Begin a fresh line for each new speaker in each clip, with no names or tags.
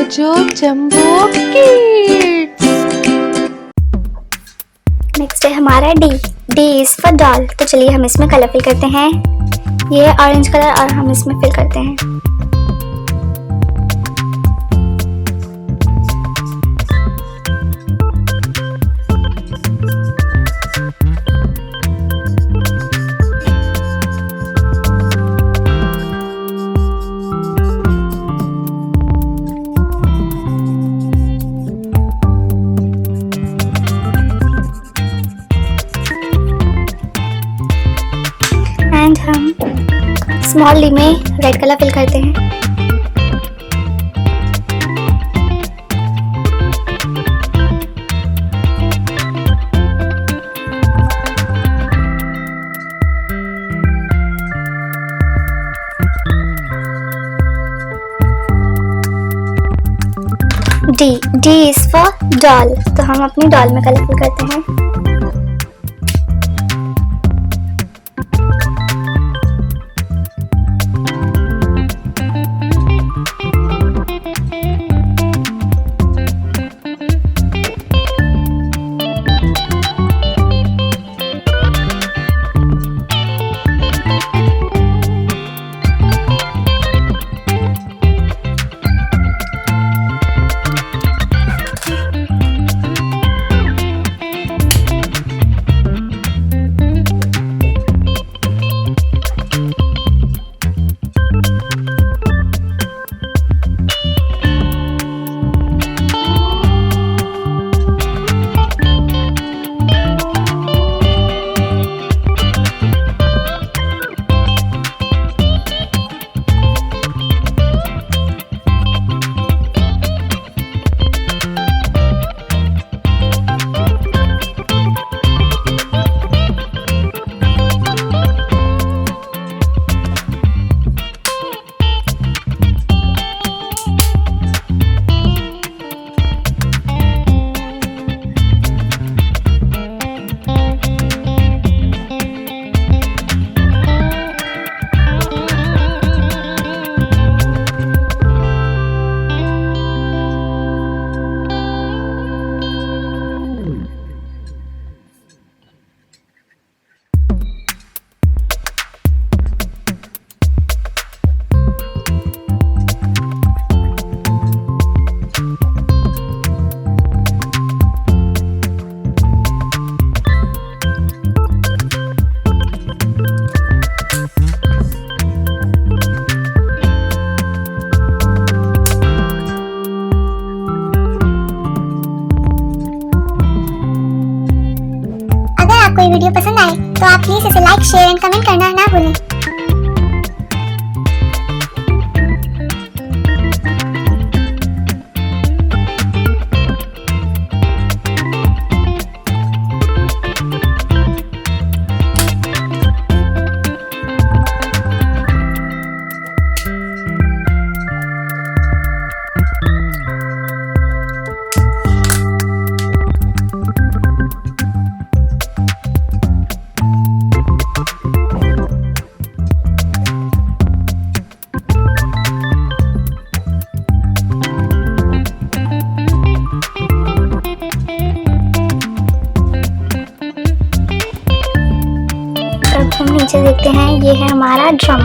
जोजो jumbo kids.
Next है हमारा D. D is for doll. तो चलिए हम इसमें कलर फिल करते हैं। ये है ऑरेंज कलर और हम इसमें फिल करते हैं। एंड हम स्मॉल डी में रेड कलर फिल करते हैं। D. D is for doll. तो हम अपनी डॉल में कलर फिल करते हैं। कोई वीडियो पसंद आए तो आप प्लीज इसे लाइक, शेयर एंड कमेंट करना ना भूलें। हम नीचे देखते हैं, ये है हमारा ड्रम।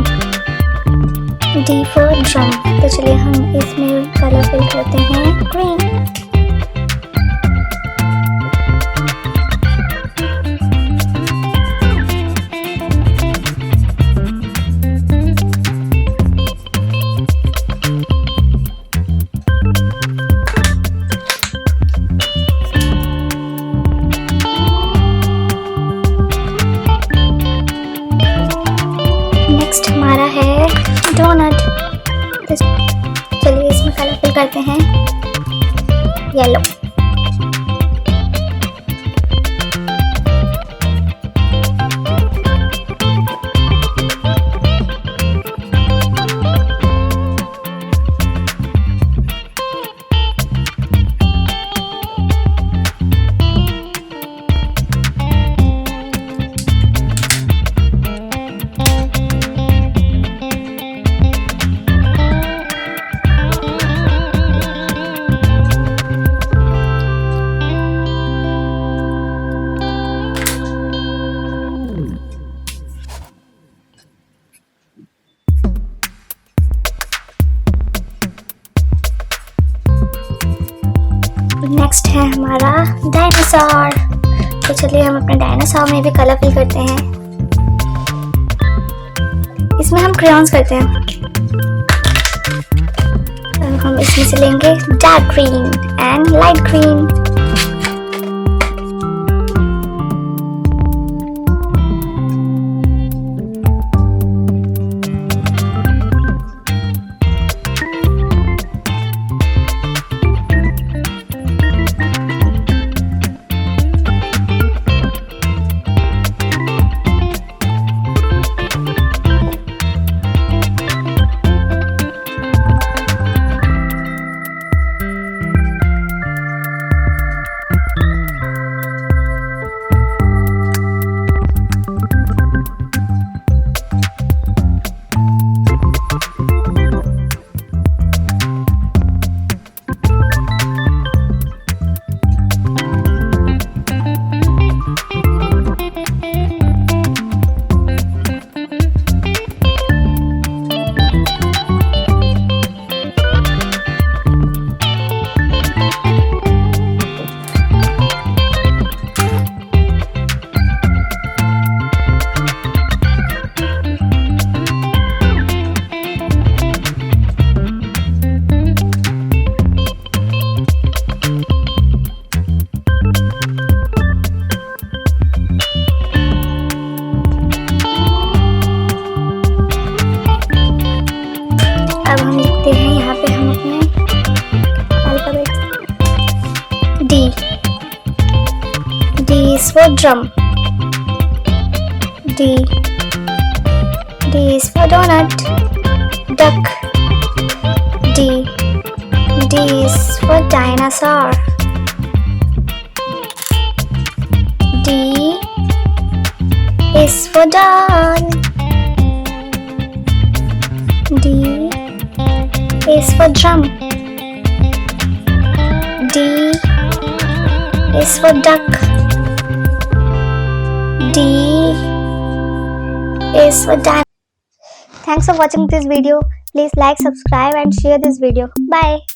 D for drum. तो चलिए हम इसमें कलर फिल करते हैं ग्रीन। नेक्स्ट हमारा है डोनट। तो चलिए इसमें कलर फिल करते हैं येलो। नेक्स्ट है हमारा डायनासोर। तो चलिए हम अपने डायनासोर में भी कलर फिल करते हैं। इसमें हम क्रेयॉन्स करते हैं। अब हम इसमें से लेंगे dark green and light green. अब हम लिखते हैं यहाँ पे हम अपने alphabet D is for drum, D is for donut, duck, D is for dinosaur, D is for doll, D is for drum, D is for duck, D is for dinosaur. Thanks for watching this video. Please like, subscribe and share this video. Bye.